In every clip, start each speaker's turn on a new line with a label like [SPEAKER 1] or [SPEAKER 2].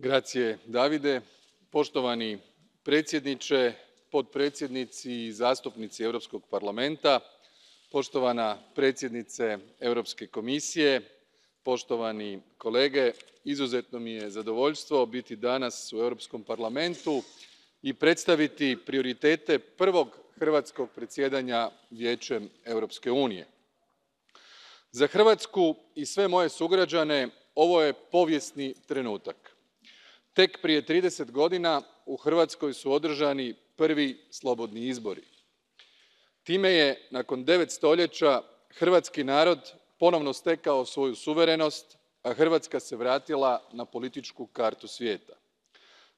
[SPEAKER 1] Grazie, Davide. Poštovani predsjedniče, potpredsjednici i zastupnici Europskog parlamenta, poštovana predsjednice Europske komisije, poštovani kolege, izuzetno mi je zadovoljstvo biti danas u Europskom parlamentu i predstaviti prioritete prvog hrvatskog predsjedanja Vijećem Europske unije. Za Hrvatsku i sve moje sugrađane ovo je povijesni trenutak. Tek prije 30 godina u Hrvatskoj su održani prvi slobodni izbori. Time je, nakon 9 stoljeća, hrvatski narod ponovno stekao svoju suverenost, a Hrvatska se vratila na političku kartu svijeta.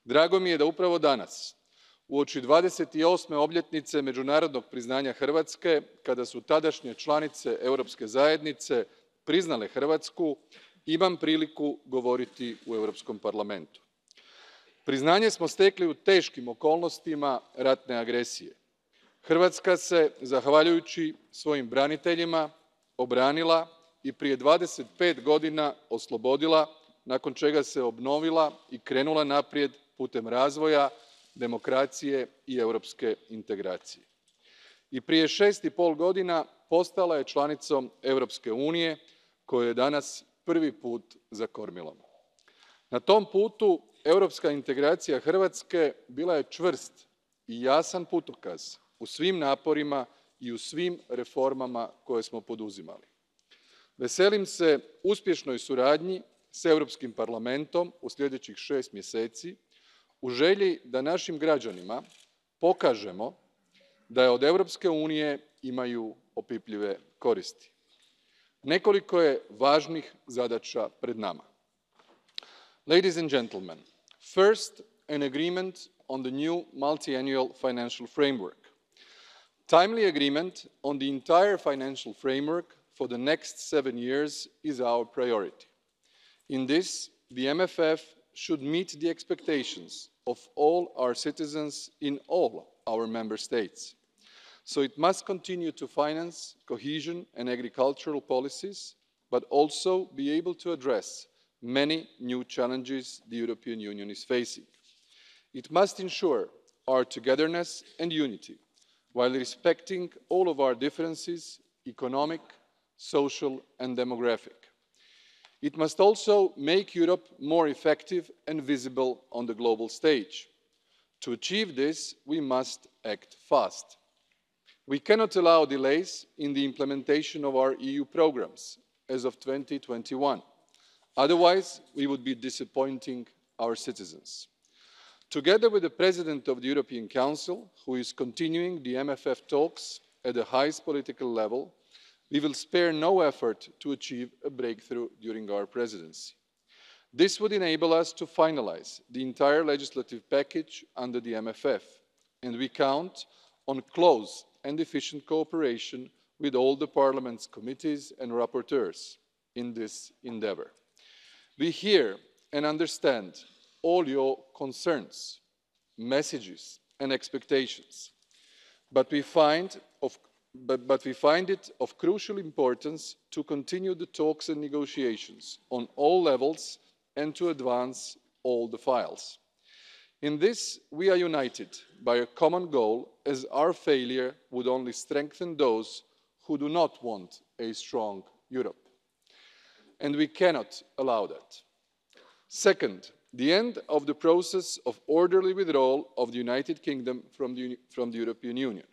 [SPEAKER 1] Drago mi je da upravo danas, uoči 28. obljetnice međunarodnog priznanja Hrvatske, kada su tadašnje članice Europske zajednice priznale Hrvatsku, imam priliku govoriti u Europskom parlamentu. Priznanje smo stekli u teškim okolnostima ratne agresije. Hrvatska se, zahvaljujući svojim braniteljima, obranila i prije 25 godina oslobodila, nakon čega se obnovila i krenula naprijed putem razvoja, demokracije i europske integracije. I prije 6,5 godina postala je članicom Europske unije, kojoj je danas prvi put za kormilom. Na tom putu europska integracija Hrvatske bila je čvrst i jasan putokaz u svim naporima i u svim reformama koje smo poduzimali. Veselim se uspješnoj suradnji s Europskim parlamentom u sljedećih 6 mjeseci u želji da našim građanima pokažemo da od Europske unije imaju opipljive koristi. Nekoliko je važnih zadaća pred nama. Ladies and gentlemen, first, an agreement on the new multi-annual financial framework. Timely agreement on the entire financial framework for the next 7 years is our priority. In this, the MFF should meet the expectations of all our citizens in all our member states. So it must continue to finance cohesion and agricultural policies, but also be able to address many new challenges the European Union is facing. It must ensure our togetherness and unity, while respecting all of our differences, economic, social and demographic. It must also make Europe more effective and visible on the global stage. To achieve this, we must act fast. We cannot allow delays in the implementation of our EU programmes as of 2021. Otherwise, we would be disappointing our citizens. Together with the President of the European Council, who is continuing the MFF talks at the highest political level, we will spare no effort to achieve a breakthrough during our presidency. This would enable us to finalise the entire legislative package under the MFF, and we count on close and efficient cooperation with all the Parliament's committees and rapporteurs in this endeavour. We hear and understand all your concerns, messages and expectations, but we find it of crucial importance to continue the talks and negotiations on all levels and to advance all the files. In this, we are united by a common goal, as our failure would only strengthen those who do not want a strong Europe. And we cannot allow that. Second, the end of the process of orderly withdrawal of the United Kingdom from the European Union.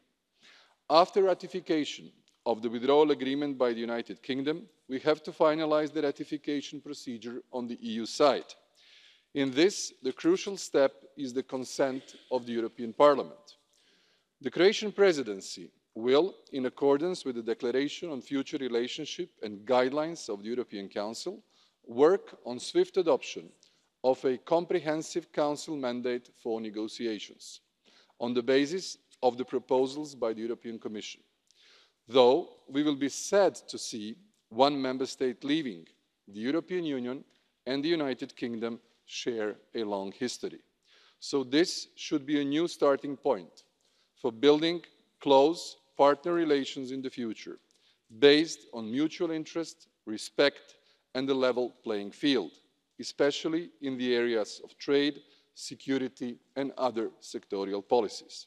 [SPEAKER 1] After ratification of the withdrawal agreement by the United Kingdom, we have to finalise the ratification procedure on the EU side. In this, the crucial step is the consent of the European Parliament. The Croatian presidency will, in accordance with the Declaration on Future Relationship and guidelines of the European Council, work on swift adoption of a comprehensive Council mandate for negotiations on the basis of the proposals by the European Commission. Though we will be sad to see one member state leaving, the European Union and the United Kingdom share a long history. So this should be a new starting point for building close partner relations in the future, based on mutual interest, respect and a level playing field. especially in the areas of trade, security and other sectorial policies.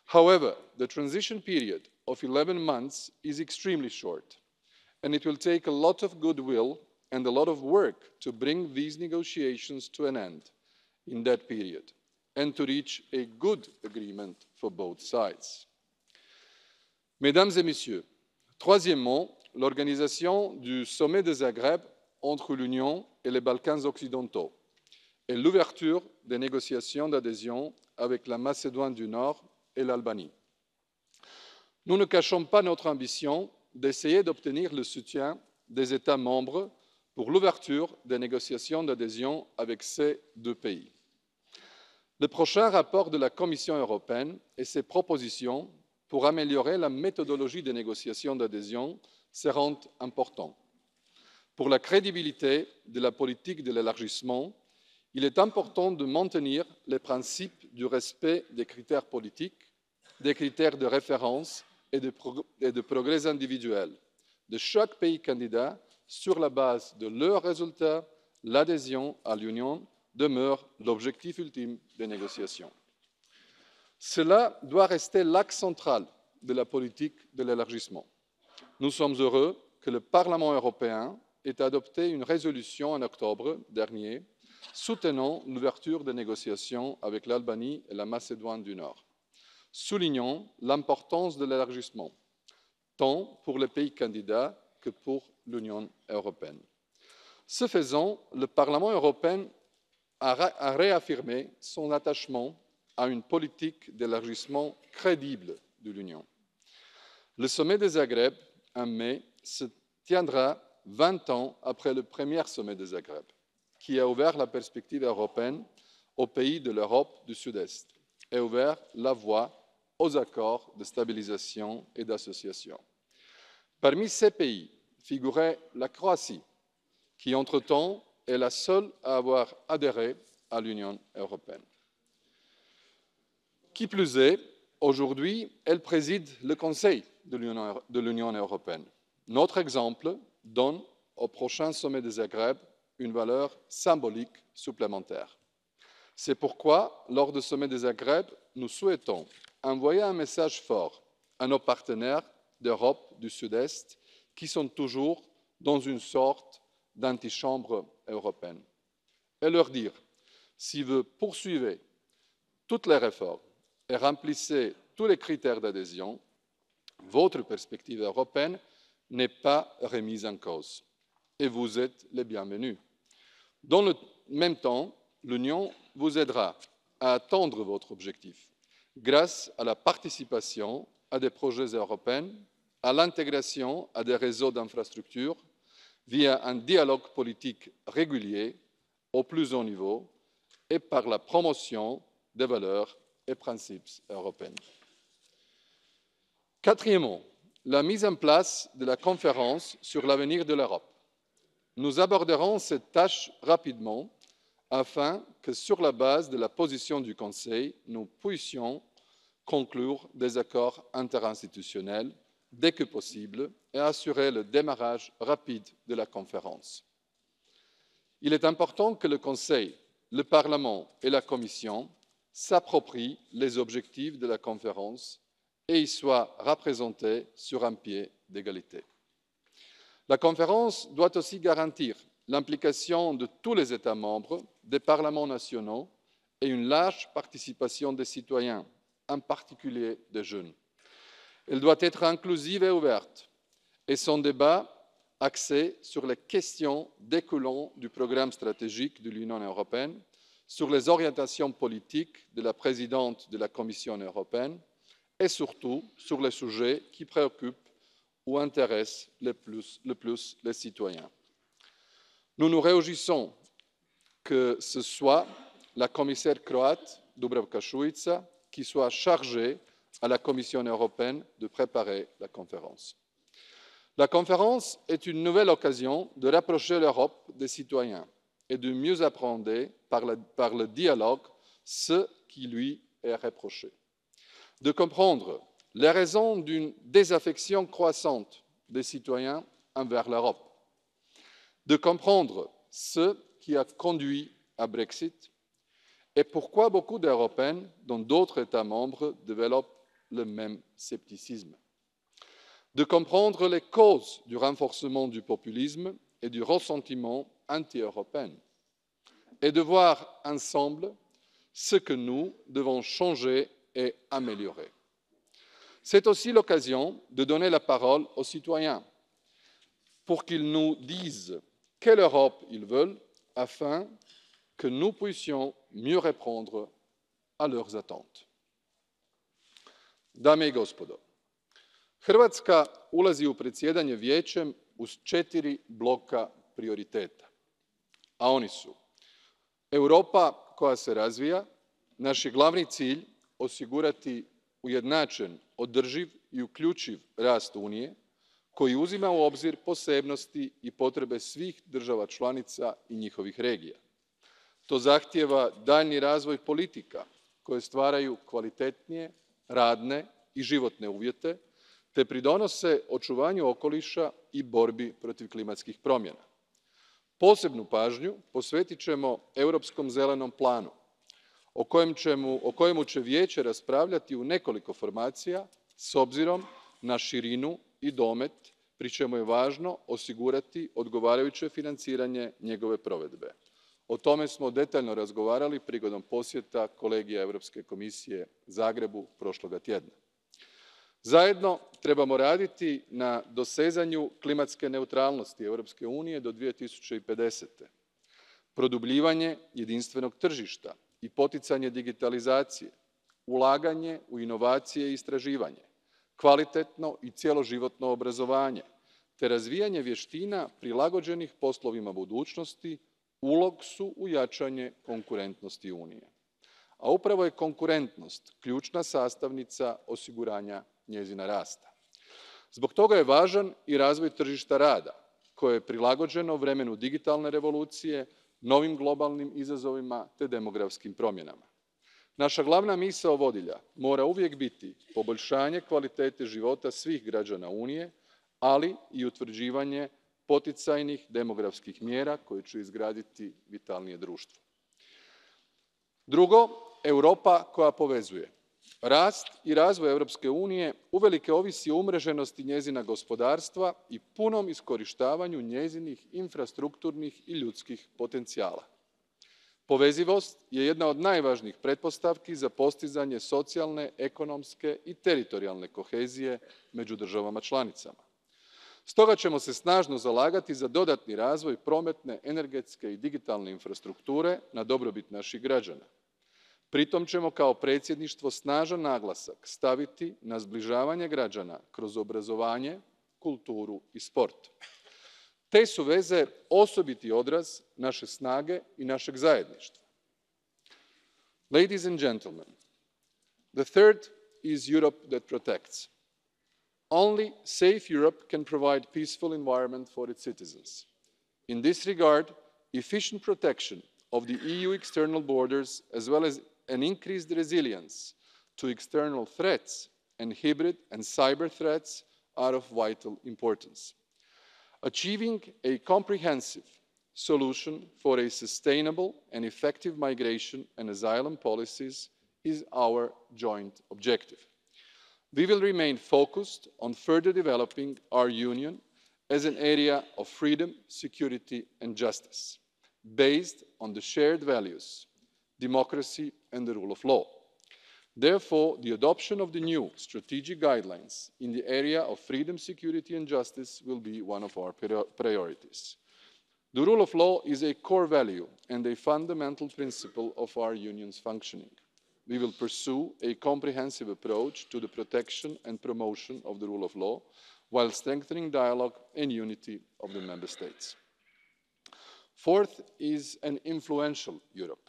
[SPEAKER 1] However, the transition period of 11 months is extremely short, and it will take a lot of goodwill and a lot of work to bring these negotiations to an end in that period and to reach a good agreement for both sides. Mesdames et Messieurs, troisièmement, l'organisation du sommet de Zagreb entre l'Union et les Balkans occidentaux et l'ouverture des négociations d'adhésion avec la Macédoine du Nord et l'Albanie. Nous ne cachons pas notre ambition d'essayer d'obtenir le soutien des États membres pour l'ouverture des négociations d'adhésion avec ces deux pays. Le prochain rapport de la Commission européenne et ses propositions pour améliorer la méthodologie des négociations d'adhésion seront importants. Pour la crédibilité de la politique de l'élargissement, il est important de maintenir les principes du respect des critères politiques, des critères de référence et de progrès individuels de chaque pays candidat sur la base de leurs résultats. L'adhésion à l'Union demeure l'objectif ultime des négociations. Cela doit rester l'axe central de la politique de l'élargissement. Nous sommes heureux que le Parlement européen ait adopté une résolution en octobre dernier soutenant l'ouverture des négociations avec l'Albanie et la Macédoine du Nord, soulignant l'importance de l'élargissement, tant pour les pays candidats que pour l'Union européenne. Ce faisant, le Parlement européen a réaffirmé son attachement à une politique d'élargissement crédible de l'Union. Le sommet de Zagreb, en mai, se tiendra 20 ans après le premier sommet de Zagreb, qui a ouvert la perspective européenne aux pays de l'Europe du Sud-Est et ouvert la voie aux accords de stabilisation et d'association. Parmi ces pays figurait la Croatie, qui entre-temps est la seule à avoir adhéré à l'Union européenne. Qui plus est, aujourd'hui, elle préside le Conseil de l'Union européenne. Notre exemple donne au prochain sommet de Zagreb une valeur symbolique supplémentaire. C'est pourquoi, lors du sommet de Zagreb, nous souhaitons envoyer un message fort à nos partenaires d'Europe du Sud-Est qui sont toujours dans une sorte d'antichambre européenne et leur dire si vous poursuivez toutes les réformes et remplissez tous les critères d'adhésion, votre perspective européenne n'est pas remise en cause et vous êtes les bienvenus. Dans le même temps, l'Union vous aidera à atteindre votre objectif grâce à la participation à des projets européens, à l'intégration à des réseaux d'infrastructures, via un dialogue politique régulier au plus haut niveau et par la promotion des valeurs et principes européens. Quatrièmement, la mise en place de la conférence sur l'avenir de l'Europe. Nous aborderons cette tâche rapidement afin que, sur la base de la position du Conseil, nous puissions conclure des accords interinstitutionnels dès que possible et assurer le démarrage rapide de la conférence. Il est important que le Conseil, le Parlement et la Commission s'approprient les objectifs de la conférence et y soient représentés sur un pied d'égalité. La conférence doit aussi garantir l'implication de tous les États membres, des parlements nationaux et une large participation des citoyens, en particulier des jeunes. Elle doit être inclusive et ouverte et son débat axé sur les questions découlant du programme stratégique de l'Union européenne, sur les orientations politiques de la présidente de la Commission européenne et surtout sur les sujets qui préoccupent ou intéressent le plus les citoyens. Nous nous réjouissons que ce soit la commissaire croate Dubravka Šuica qui soit chargée à la Commission européenne de préparer la conférence. La conférence est une nouvelle occasion de rapprocher l'Europe des citoyens et de mieux appréhender par le dialogue ce qui lui est reproché, de comprendre les raisons d'une désaffection croissante des citoyens envers l'Europe, de comprendre ce qui a conduit au Brexit et pourquoi beaucoup d'Européens dans d'autres États membres développent le même scepticisme. De comprendre les causes du renforcement du populisme et du ressentiment anti-européen et de voir ensemble ce que nous devons changer et améliorer. C'est aussi l'occasion de donner la parole aux citoyens pour qu'ils nous disent quelle Europe ils veulent afin que nous puissions mieux répondre à leurs attentes. Dame i gospodo, Hrvatska ulazi u predsjedanje Vijećem uz 4 bloka prioriteta, a oni su Europa koja se razvija, naš je glavni cilj osigurati ujednačen, održiv i uključiv rast Unije koji uzima u obzir posebnosti i potrebe svih država članica i njihovih regija. To zahtijeva daljnji razvoj politika koje stvaraju kvalitetnije, radne i životne uvjete te pridonose očuvanju okoliša i borbi protiv klimatskih promjena. Posebnu pažnju posvetit ćemo Europskom zelenom planu, o kojemu će Vijeće raspravljati u nekoliko formacija s obzirom na širinu i domet, pri čemu je važno osigurati odgovarajuće financiranje njegove provedbe. O tome smo detaljno razgovarali prigodom posjeta kolegija Europske komisije Zagrebu prošloga tjedna. Zajedno trebamo raditi na dosezanju klimatske neutralnosti Europske unije do 2050. Produbljivanje jedinstvenog tržišta i poticanje digitalizacije, ulaganje u inovacije i istraživanje, kvalitetno i cjeloživotno obrazovanje te razvijanje vještina prilagođenih poslovima budućnosti ulog su u jačanje konkurentnosti Unije. A upravo je konkurentnost ključna sastavnica osiguranja njezina rasta. Zbog toga je važan i razvoj tržišta rada koje je prilagođeno vremenu digitalne revolucije, novim globalnim izazovima te demografskim promjenama. Naša glavna misao vodilja mora uvijek biti poboljšanje kvalitete života svih građana Unije, ali i utvrđivanje poticajnih demografskih mjera koje će izgraditi vitalnije društvo. Drugo, Europa koja povezuje. Rast i razvoj Europske unije uvelike ovisi o umreženosti njezina gospodarstva i punom iskorištavanju njezinih infrastrukturnih i ljudskih potencijala. Povezivost je jedna od najvažnijih pretpostavki za postizanje socijalne, ekonomske i teritorijalne kohezije među državama članicama. Stoga ćemo se snažno zalagati za dodatni razvoj prometne, energetske i digitalne infrastrukture na dobrobit naših građana. Pritom ćemo kao predsjedništvo snažan naglasak staviti na zbližavanje građana kroz obrazovanje, kulturu i sport. Te su veze osobiti odraz naše snage i našeg zajedništva. Ladies and gentlemen, the third is Europe that protects. Only safe Europe can provide a peaceful environment for its citizens. In this regard, efficient protection of the EU external borders, as well as an increased resilience to external threats and hybrid and cyber threats are of vital importance. Achieving a comprehensive solution for a sustainable and effective migration and asylum policies is our joint objective. We will remain focused on further developing our Union as an area of freedom, security and justice, based on the shared values, democracy and the rule of law. Therefore, the adoption of the new strategic guidelines in the area of freedom, security and justice will be one of our priorities. The rule of law is a core value and a fundamental principle of our Union's functioning. We will pursue a comprehensive approach to the protection and promotion of the rule of law, while strengthening dialogue and unity of the Member States. Fourth is an influential Europe.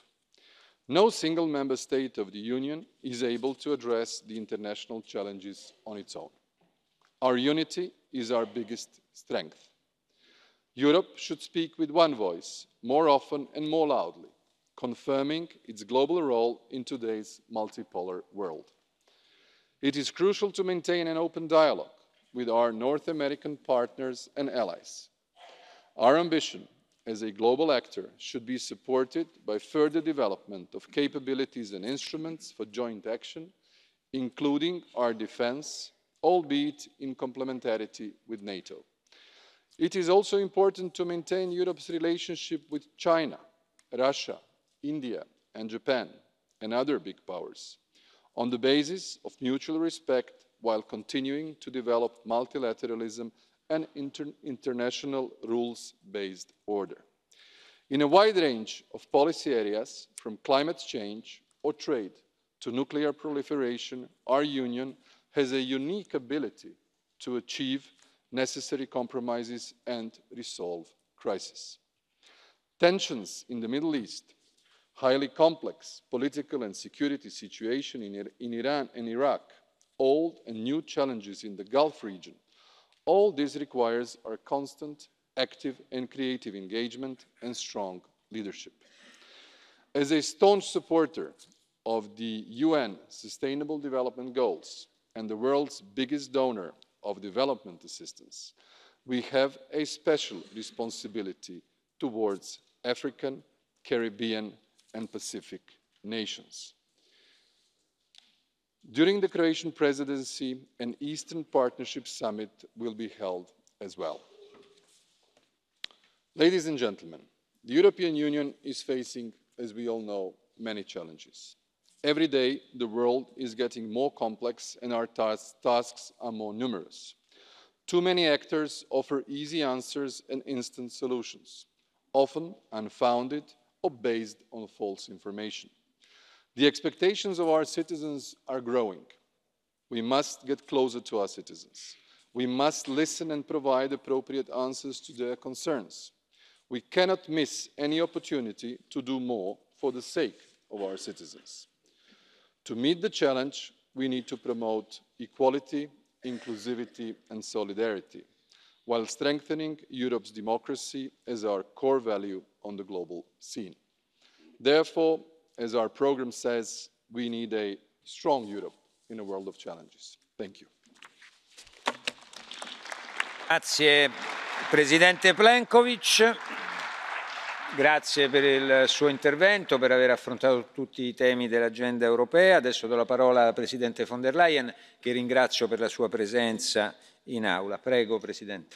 [SPEAKER 1] No single member state of the Union is able to address the international challenges on its own. Our unity is our biggest strength. Europe should speak with one voice, more often and more loudly, confirming its global role in today's multipolar world. It is crucial to maintain an open dialogue with our North American partners and allies. Our ambition as a global actor, should be supported by further development of capabilities and instruments for joint action, including our defence, albeit in complementarity with NATO. It is also important to maintain Europe's relationship with China, Russia, India and Japan and other big powers, on the basis of mutual respect, while continuing to develop multilateralism and international rules-based order. In a wide range of policy areas, from climate change or trade to nuclear proliferation, our Union has a unique ability to achieve necessary compromises and resolve crises. Tensions in the Middle East, highly complex political and security situation in Iran and Iraq, old and new challenges in the Gulf region, all this requires our constant, active and creative engagement and strong leadership. As a staunch supporter of the UN Sustainable Development Goals and the world's biggest donor of development assistance, we have a special responsibility towards African, Caribbean and Pacific nations. During the Croatian presidency, an Eastern Partnership Summit will be held as well. Ladies and gentlemen, the European Union is facing, as we all know, many challenges. Every day, the world is getting more complex and our tasks are more numerous. Too many actors offer easy answers and instant solutions, often unfounded or based on false information. The expectations of our citizens are growing. We must get closer to our citizens. We must listen and provide appropriate answers to their concerns. We cannot miss any opportunity to do more for the sake of our citizens. To meet the challenge, we need to promote equality, inclusivity and solidarity, while strengthening Europe's democracy as our core value on the global scene. Therefore, as our programme says, we need a strong Europe in a world of challenges. Thank you.
[SPEAKER 2] Grazie Presidente Plenković, grazie per il suo intervento, per aver affrontato tutti i temi dell'agenda europea. Adesso do la parola alla Presidente von der Leyen, che ringrazio per la sua presenza in aula. Prego Presidente.